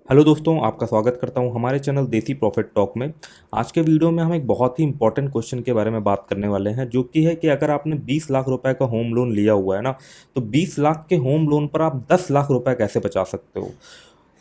Hello दोस्तों, आपका स्वागत करता हूं हमारे चैनल देसी प्रॉफिट टॉक में। आज के वीडियो में हम एक बहुत ही इंपॉर्टेंट क्वेश्चन के बारे में बात करने वाले हैं, जो कि है कि अगर आपने 20 लाख रुपए का होम लोन लिया हुआ है ना, तो 20 लाख के होम लोन पर आप 10 लाख रुपए कैसे बचा सकते हो।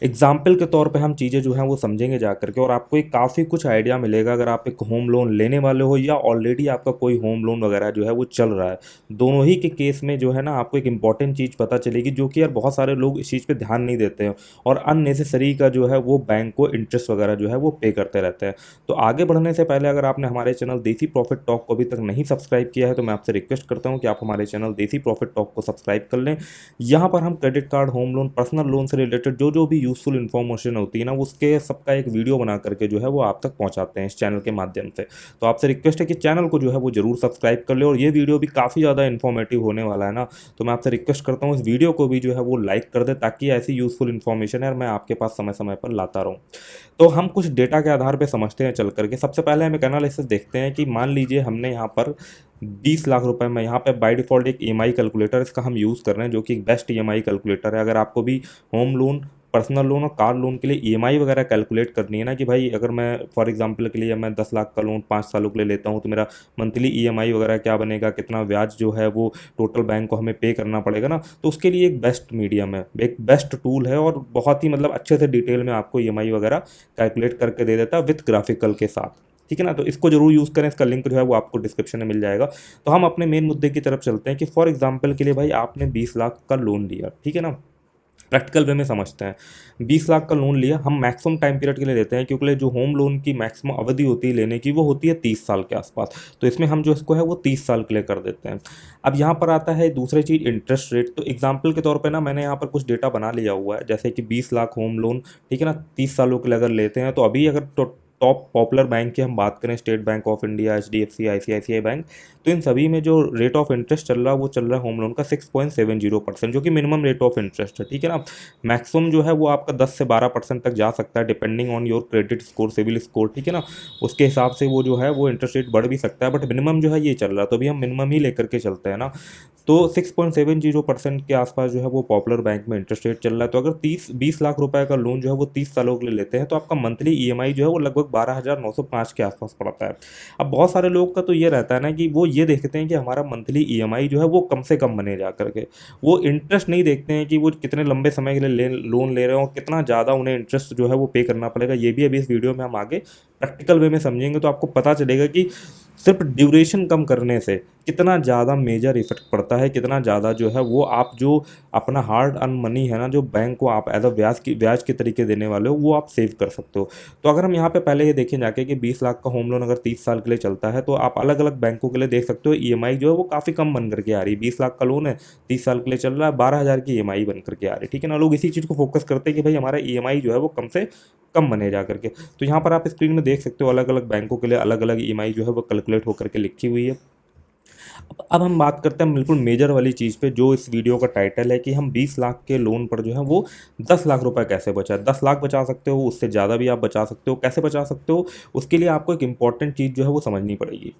एग्जाम्पल के तौर पे हम चीज़ें जो हैं वो समझेंगे जा करके, और आपको एक काफ़ी कुछ आइडिया मिलेगा अगर आप एक होम लोन लेने वाले हो या ऑलरेडी आपका कोई होम लोन वगैरह जो है वो चल रहा है। दोनों ही के केस में जो है ना, आपको एक इंपॉर्टेंट चीज़ पता चलेगी, जो कि यार बहुत सारे लोग इस चीज़ पे ध्यान नहीं देते हैं और अननेसेसरी का जो है वो बैंक को इंटरेस्ट वगैरह जो है वो पे करते रहते हैं। तो आगे बढ़ने से पहले अगर आपने हमारे चैनल देसी प्रॉफिट टॉक को अभी तक नहीं सब्सक्राइब किया है, तो मैं आपसे रिक्वेस्ट करता हूँ कि आप हमारे चैनल देसी प्रॉफिट टॉक को सब्सक्राइब कर लें। यहाँ पर हम credit card, home loan, personal loan से रिलेटेड जो जो भी यूज़फुल इन्फॉर्मेशन होती है ना, उसके सबका एक वीडियो बना करके जो है वो आप तक पहुँचाते हैं इस चैनल के माध्यम से। तो आपसे रिक्वेस्ट है कि चैनल को जो है वो जरूर सब्सक्राइब कर ले, और ये वीडियो भी काफ़ी ज़्यादा इन्फॉर्मेटिव होने वाला है ना, तो मैं आपसे रिक्वेस्ट करता हूँ इस वीडियो को भी जो है वो लाइक कर दे, ताकि ऐसी यूज़फुल इन्फॉर्मेशन है मैं आपके पास समय समय पर लाता रहूँ। तो हम कुछ डेटा के आधार पर समझते हैं चल करके। सबसे पहले हम एक एनालिसिस देखते हैं कि मान लीजिए हमने यहाँ पर 20 लाख रुपए में, यहाँ पे बाय डिफ़ॉल्ट एक ईएमआई कैलकुलेटर इसका हम यूज़ कर रहे हैं, जो कि एक बेस्ट ईएमआई कैलकुलेटर है। अगर आपको भी होम लोन, पर्सनल लोन और कार लोन के लिए ईएमआई वगैरह कैलकुलेट करनी है ना, कि भाई अगर मैं फॉर एग्जांपल के लिए मैं 10 लाख का लोन 5 सालों के लिए लेता हूँ, तो मेरा मंथली ईएमआई वगैरह क्या बनेगा, कितना ब्याज जो है वो टोटल बैंक को हमें पे करना पड़ेगा ना, तो उसके लिए एक बेस्ट मीडियम है, एक बेस्ट टूल है, और बहुत ही मतलब अच्छे से डिटेल में आपको ईएमआई वगैरह कैलकुलेट करके दे देता है विथ ग्राफिकल के साथ। ठीक है ना, तो इसको जरूर यूज़ करें। इसका लिंक जो है वो आपको डिस्क्रिप्शन में मिल जाएगा। तो हम अपने मेन मुद्दे की तरफ चलते हैं कि फॉर एग्जांपल के लिए भाई आपने 20 लाख का लोन लिया, ठीक है ना। प्रैक्टिकल वे में समझते हैं। 20 लाख का लोन लिया, हम मैक्सिमम टाइम पीरियड के लिए लेते हैं, क्योंकि जो होम लोन की मैक्सिमम अवधि होती है लेने की, वो होती है 30 साल के आसपास। तो इसमें हम जो इसको है वो 30 साल के लिए कर देते हैं। अब यहाँ पर आता है दूसरी चीज़, इंटरेस्ट रेट। तो एग्जाम्पल के तौर पे ना मैंने यहाँ पर कुछ डेटा बना लिया हुआ है, जैसे कि 20 लाख होम लोन, ठीक है ना, 30 सालों के लिए अगर लेते हैं, तो अभी अगर तो टॉप पॉपुलर बैंक की हम बात करें, state bank of India, HDFC, ICICI bank, तो इन सभी में जो रेट ऑफ इंटरेस्ट चल रहा है वो चल रहा है होम लोन का 6.70%, जो कि मिनिमम रेट ऑफ इंटरेस्ट है। ठीक है ना, मैक्सिमम जो है वो आपका 10 से 12% तक जा सकता है, depending on your credit score, CIBIL score. ठीक है ना, उसके हिसाब से वो जो है वो इंटरेस्ट रेट बढ़ भी सकता है, बट मिनिमम जो है ये चल रहा है, तो अभी हम मिनिमम ही लेकर के चलते हैं ना। तो 6.70% के आसपास जो है वो पॉपुलर बैंक में इंटरेस्ट रेट चल रहा है। तो अगर 20 लाख रुपए का लोन जो है वो 30 सालों के लिए लेते हैं, तो आपका मंथली ईएमआई जो है वो लगभग 12,905 के आसपास पड़ता है। अब बहुत सारे लोग का तो ये रहता है ना कि वो ये देखते हैं कि हमारा मंथली ईएमआई जो है वो कम से कम बने जा करके, वो इंटरेस्ट नहीं देखते हैं कि वो कितने लंबे समय के लिए लोन ले रहे हो और कितना ज़्यादा उन्हें इंटरेस्ट जो है वो पे करना पड़ेगा। ये भी अभी इस वीडियो में हम आगे प्रैक्टिकल वे में समझेंगे, तो आपको पता चलेगा कि सिर्फ ड्यूरेशन कम करने से कितना ज़्यादा मेजर इफेक्ट पड़ता है, कितना ज़्यादा जो है वो आप जो अपना हार्ड अर्न मनी है ना, जो बैंक को आप एज अ ब्याज के तरीके देने वाले हो, वो आप सेव कर सकते हो। तो अगर हम यहाँ पे पहले ये देखें जाके कि 20 लाख का होम लोन अगर 30 साल के लिए चलता है, तो आप अलग अलग बैंकों के लिए देख सकते हो ईएमआई जो है वो काफ़ी कम बन करके आ रही है। 20 लाख का लोन है, 30 साल के लिए चल रहा है, 12,000 की ईएमआई बन करके आ रही है। ठीक है ना, लोग इसी चीज़ को फोकस करते हैं कि भाई हमारा ईएमआई जो है वो कम से कम बने जा करके। तो यहाँ पर आप स्क्रीन में देख सकते हो अलग अलग बैंकों के लिए अलग अलग ईएमआई जो है वो कैलकुलेट होकर के लिखी हुई है। अब हम बात करते हैं बिल्कुल मेजर वाली चीज़ पे, जो इस वीडियो का टाइटल है कि हम 20 लाख के लोन पर जो है वो 10 लाख रुपए कैसे बचाए। 10 लाख बचा सकते हो, उससे ज़्यादा भी आप बचा सकते हो। कैसे बचा सकते हो, उसके लिए आपको एक इंपॉर्टेंट चीज़ जो है वो समझनी पड़ेगी।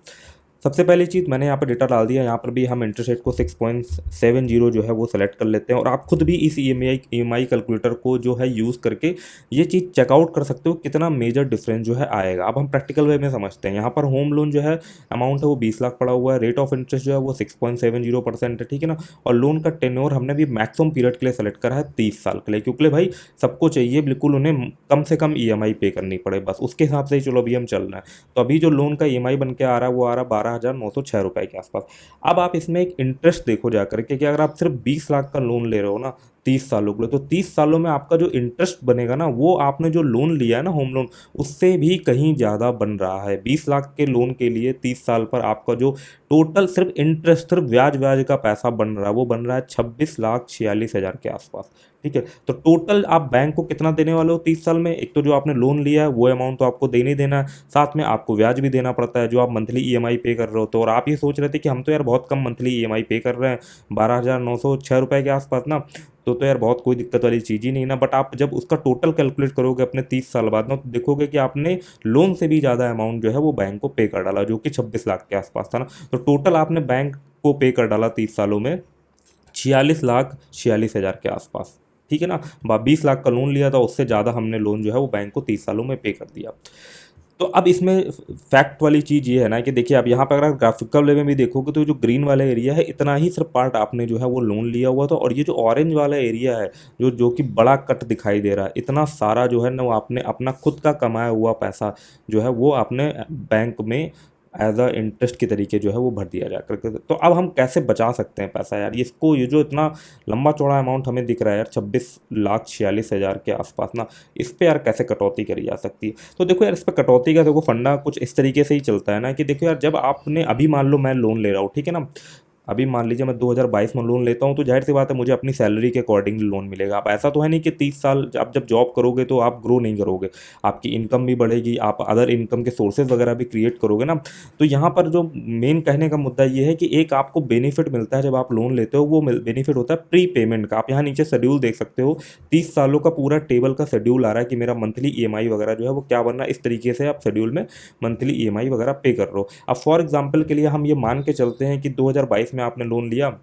सबसे पहली चीज़, मैंने यहाँ पर डेटा डाल दिया, यहाँ पर भी हम इंटरेस्ट रेट को 6.70 जो है वो सेलेक्ट कर लेते हैं, और आप खुद भी इस ईएमआई कैलकुलेटर को जो है यूज़ करके ये चीज़ चेकआउट कर सकते हो कितना मेजर डिफरेंस जो है आएगा। अब हम प्रैक्टिकल वे में समझते हैं। यहाँ पर होम लोन जो है अमाउंट है वो 20 लाख पड़ा हुआ है, रेट ऑफ इंटरेस्ट जो है वो 6.70% है। ठीक है ना, और लोन का टेन्योर हमने भी मैक्सिमम पीरियड के लिए सेलेक्ट करा है 30 साल के लिए, क्योंकि भाई सबको चाहिए बिल्कुल उन्हें कम से कम ईएमआई पे करनी पड़े, बस उसके हिसाब से ही चलो अभी हम चल रहे हैं। तो अभी जो लोन का ईएमआई बन के आ रहा है वो आ रहा है 12,906 रुपए के आसपास। अब आप इसमें एक इंटरेस्ट देखो जाकर के कि अगर आप सिर्फ 20 लाख का लोन ले रहे हो ना 30 सालों के लिए, तो 30 सालों में आपका जो इंटरेस्ट बनेगा ना, वो आपने जो लोन लिया है ना होम लोन, उससे भी कहीं ज़्यादा बन रहा है। 20 लाख के लोन के लिए 30 साल पर आपका जो टोटल सिर्फ इंटरेस्ट, सिर्फ ब्याज ब्याज का पैसा बन रहा है, वो बन रहा है 26,46,000 के आसपास। ठीक है, तो टोटल आप बैंक को कितना देने वाले हो 30 साल में। एक तो जो आपने लोन लिया है वो अमाउंट तो आपको देना ही देना है, साथ में आपको ब्याज भी देना पड़ता है जो आप मंथली ईएमआई पे कर रहे हो। तो और आप ये सोच रहे थे कि हम तो यार बहुत कम मंथली ईएमआई पे कर रहे हैं, 12,906 रुपये के आसपास ना, तो यार बहुत कोई दिक्कत वाली चीज़ ही नहीं ना। बट आप जब उसका टोटल कैलकुलेट करोगे अपने 30 साल बाद ना, तो देखोगे कि आपने लोन से भी ज़्यादा अमाउंट जो है वो बैंक को पे कर डाला, जो कि 26 लाख के आसपास था ना। तो टोटल आपने बैंक को पे कर डाला 30 सालों में 46,46,000 के आसपास। ठीक है ना। 20 लाख का लोन लिया था, उससे ज़्यादा हमने लोन जो है वो बैंक को 30 सालों में पे कर दिया। तो अब इसमें फैक्ट वाली चीज़ ये है ना कि देखिए आप यहाँ पर अगर ग्राफिकल वे में भी देखोगे तो जो ग्रीन वाला एरिया है इतना ही सिर्फ पार्ट आपने जो है वो लोन लिया हुआ था, और ये जो ऑरेंज वाला एरिया है जो कि बड़ा कट दिखाई दे रहा है, इतना सारा जो है ना वो आपने अपना खुद का कमाया हुआ पैसा जो है वो आपने बैंक में एज अ इंटरेस्ट के तरीके जो है वो भर दिया जा करके। तो अब हम कैसे बचा सकते हैं पैसा यार, इसको ये जो इतना लंबा चौड़ा अमाउंट हमें दिख रहा है यार 26,46,000 के आसपास ना, इस पे यार कैसे कटौती करी जा सकती है। तो देखो यार इस पर कटौती का देखो फंडा कुछ इस तरीके से ही चलता है ना कि देखो यार जब आपने अभी मान लो मैं लोन ले रहा हूँ, ठीक है ना, अभी मान लीजिए मैं 2022 में लोन लेता हूँ तो जाहिर सी बात है मुझे अपनी सैलरी के अकॉर्डिंग लोन मिलेगा। अब ऐसा तो है नहीं कि 30 साल आप जब जॉब करोगे तो आप ग्रो नहीं करोगे, आपकी इनकम भी बढ़ेगी, आप अदर इनकम के सोर्सेज वगैरह भी क्रिएट करोगे ना। तो यहाँ पर जो मेन कहने का मुद्दा ये है कि एक आपको बेनिफिट मिलता है जब आप लोन लेते हो, वो बेनिफिट होता है प्री पेमेंट का। आप यहाँ नीचे शेड्यूल देख सकते हो, 30 सालों का पूरा टेबल का शेड्यूल आ रहा है कि मेरा मंथली ईएमआई वगैरह जो है वो क्या बनना है। इस तरीके से आप शेड्यूल में मंथली ईएमआई वगैरह पे कर रहे हो। अब फॉर एग्जांपल के लिए हम ये मान के चलते हैं कि 2022 में आपने लोन लिया,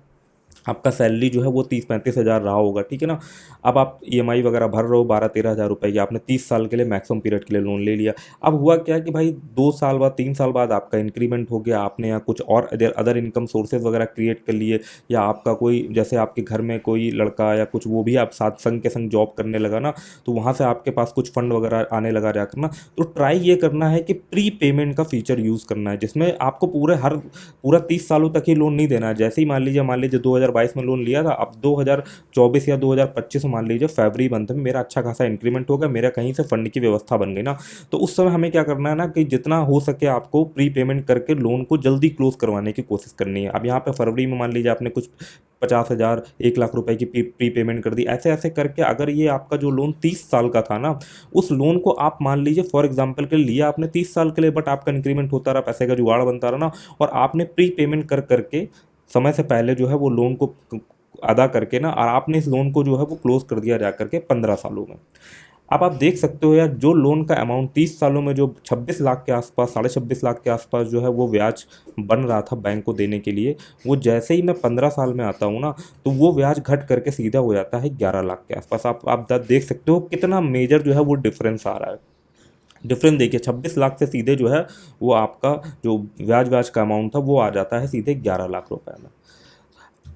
आपका सैलरी जो है वो 30-35 हज़ार रहा होगा, ठीक है ना। अब आप ईएमआई वगैरह भर रहे हो 12-13 हज़ार रुपये की, आपने 30 साल के लिए मैक्सिमम पीरियड के लिए लोन ले लिया। अब हुआ क्या कि भाई 2 साल बाद 3 साल बाद आपका इंक्रीमेंट हो गया, आपने यहाँ कुछ और अदर इनकम सोर्सेज वगैरह क्रिएट कर लिए, या आपका कोई जैसे आपके घर में कोई लड़का या कुछ वो भी आप साथ संग के संग जॉब करने लगा ना, तो वहाँ से आपके पास कुछ फंड वगैरह आने लगा जाकर ना। तो ट्राई ये करना है कि प्री पेमेंट का फीचर यूज़ करना है, जिसमें आपको पूरा 30 सालों तक ही लोन नहीं देना है। जैसे ही मान लीजिए 2022 में लोन लिया था, अब 2024 या 2025 में मान लीजिए फरवरी मंथ में मेरा अच्छा खासा इंक्रीमेंट हो गया, मेरा कहीं से फंड की व्यवस्था बन गई ना, तो उस समय हमें क्या करना है ना कि जितना हो सके आपको प्री पेमेंट करके लोन को जल्दी क्लोज करवाने की कोशिश करनी है। अब यहाँ पे फरवरी में मान लीजिए आपने कुछ 50,000 1 लाख रुपए की प्री पेमेंट कर दी, ऐसे ऐसे करके अगर ये आपका जो लोन 30 साल का था ना, उस लोन को आप मान लीजिए फॉर एग्जाम्पल के लिए लिया आपने 30 साल के लिए, बट आपका इंक्रीमेंट होता रहा, पैसे का जुगाड़ बनता रहा ना, और आपने प्री पेमेंट कर करके समय से पहले जो है वो लोन को अदा करके ना, और आपने इस लोन को जो है वो क्लोज कर दिया जा करके 15 सालों में। अब आप देख सकते हो यार जो लोन का अमाउंट 30 सालों में जो 26 लाख के आसपास, 26.5 लाख के आसपास जो है वो ब्याज बन रहा था बैंक को देने के लिए, वो जैसे ही मैं 15 साल में आता हूँ ना, तो वो ब्याज घट करके सीधा हो जाता है 11 लाख के आसपास। आप देख सकते हो कितना मेजर जो है वो डिफरेंस आ रहा है। डिफरेंस देखिए 26 लाख से सीधे जो है वो आपका जो ब्याज ब्याज का अमाउंट था वो आ जाता है सीधे 11 लाख रुपए में।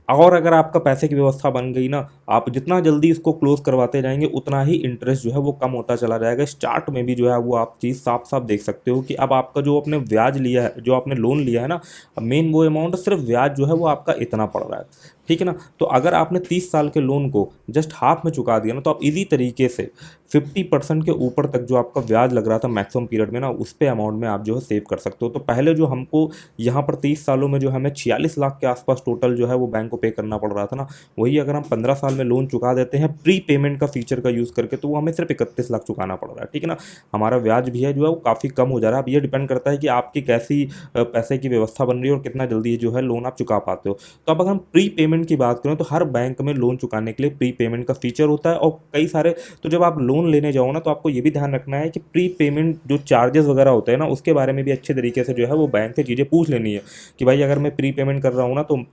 और अगर आपका पैसे की व्यवस्था बन गई ना, आप जितना जल्दी इसको क्लोज करवाते जाएंगे उतना ही इंटरेस्ट जो है वो कम होता चला जाएगा। इस चार्ट में भी जो है वो आप चीज़ साफ साफ देख सकते हो कि अब आपका जो आपने ब्याज लिया है, जो आपने लोन लिया है ना, मेन वो अमाउंट सिर्फ ब्याज जो है वो आपका इतना पड़ रहा है, ठीक है ना। तो अगर आपने 30 साल के लोन को जस्ट हाफ में चुका दिया ना, तो आप इजी तरीके से 50% के ऊपर तक जो आपका ब्याज लग रहा था मैक्सिमम पीरियड में ना, उस पे अमाउंट में आप जो है सेव कर सकते हो। तो पहले जो हमको यहाँ पर 30 सालों में जो हमें 46 लाख के आसपास टोटल जो है वो बैंक को पे करना पड़ रहा था ना, वही अगर हम 15 साल में लोन चुका देते हैं प्री पेमेंट का फीचर का यूज़ करके, तो वो हमें सिर्फ 31 लाख चुकाना पड़ रहा है, ठीक है ना। हमारा ब्याज भी है जो है वो काफ़ी कम हो जा रहा है। अब ये डिपेंड करता है कि आपकी कैसी पैसे की व्यवस्था बन रही है और कितना जल्दी जो है लोन आप चुका पाते हो। तो अब अगर हम प्री पेमेंट की बात करें तो हर बैंक में लोन चुकाने के लिए प्री पेमेंट का फीचर होता है, और कई सारे, तो जब आप लोन लेने जाओ ना तो आपको ये भी ध्यान रखना है कि प्री पेमेंट जो चार्जेस वगैरह होते हैं ना, उसके बारे में भी अच्छे तरीके से जो है वो बैंक से चीज़ें पूछ लेनी है कि भाई अगर मैं प्री पेमेंट कर रहा हूँ ना, तो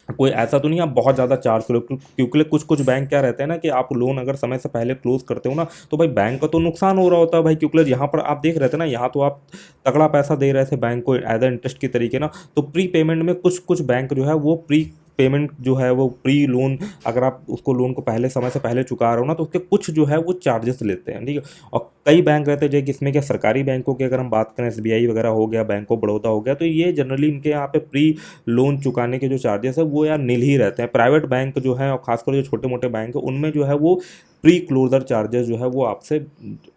कोई ऐसा तो नहीं आप बहुत ज़्यादा चार्ज करो, क्योंकि कुछ कुछ बैंक क्या रहते हैं ना कि आप लोन अगर समय से पहले क्लोज करते हो ना, तो भाई बैंक का तो नुकसान हो रहा होता है भाई, क्योंकि यहाँ पर आप देख रहे थे ना, यहाँ तो आप तगड़ा पैसा दे रहे थे बैंक को एज इंटरेस्ट के तरीके ना। तो प्री पेमेंट में कुछ कुछ बैंक जो है वो प्री पेमेंट जो है वो प्री लोन, अगर आप उसको लोन को पहले समय से पहले चुका रहे हो ना, तो उसके कुछ जो है वो चार्जेस लेते हैं, ठीक है। और कई बैंक रहते हैं जो जिसमें क्या सरकारी बैंकों की अगर हम बात करें, एसबीआई वगैरह हो गया, बैंक ऑफ बड़ौदा हो गया, तो ये जनरली इनके यहाँ पे प्री लोन चुकाने के जो चार्जेस है वो यार नील ही रहते हैं। प्राइवेट बैंक जो है और खासकर जो छोटे मोटे बैंक है उनमें जो है वो प्री क्लोजर चार्जेस जो है वो आपसे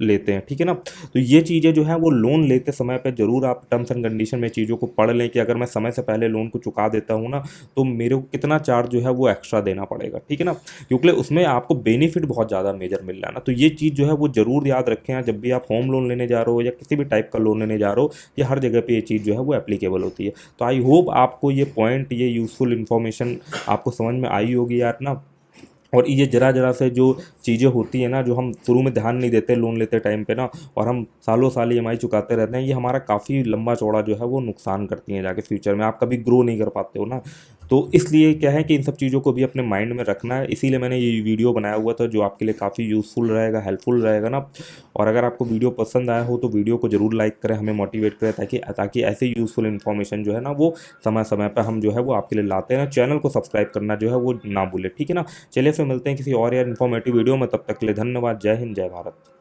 लेते हैं, ठीक है ना। तो ये चीज़ें जो है वो लोन लेते समय पे ज़रूर आप टर्म्स एंड कंडीशन में चीज़ों को पढ़ लें कि अगर मैं समय से पहले लोन को चुका देता हूँ ना, तो मेरे को कितना चार्ज जो है वो एक्स्ट्रा देना पड़ेगा, ठीक है ना, क्योंकि उसमें आपको बेनिफिट बहुत ज़्यादा मेजर मिल रहा है ना। तो ये चीज़ जो है वो ज़रूर याद रखें जब भी आप होम लोन लेने जा रहे हो या किसी भी टाइप का लोन लेने जा रहे हो, ये हर जगह पे ये चीज़ जो है वो एप्लीकेबल होती है। तो आई होप आपको ये पॉइंट, ये यूज़फुल इन्फॉर्मेशन आपको समझ में आई होगी यार ना। और ये जरा जरा से जो चीज़ें होती हैं ना, जो हम शुरू में ध्यान नहीं देते लोन लेते टाइम पे ना, और हम सालों साल ईएमआई चुकाते रहते हैं, ये हमारा काफ़ी लंबा चौड़ा जो है वो नुकसान करती हैं जाके फ्यूचर में, आप कभी ग्रो नहीं कर पाते हो ना। तो इसलिए क्या है कि इन सब चीज़ों को भी अपने माइंड में रखना है, इसीलिए मैंने ये वीडियो बनाया हुआ था जो आपके लिए काफ़ी यूज़फुल रहेगा, हेल्पफुल रहेगा ना। और अगर आपको वीडियो पसंद आया हो तो वीडियो को ज़रूर लाइक करें, हमें मोटिवेट करें, ताकि ताकि ऐसे यूज़फुल इन्फॉर्मेशन जो है ना वो समय समय पर हम जो है वो आपके लिए लाते हैं। चैनल को सब्सक्राइब करना जो है वो ना भूलें, ठीक है ना। चलिए फिर मिलते हैं किसी और यार इन्फॉर्मेटिव वीडियो में, तब तक के लिए धन्यवाद। जय हिंद, जय भारत।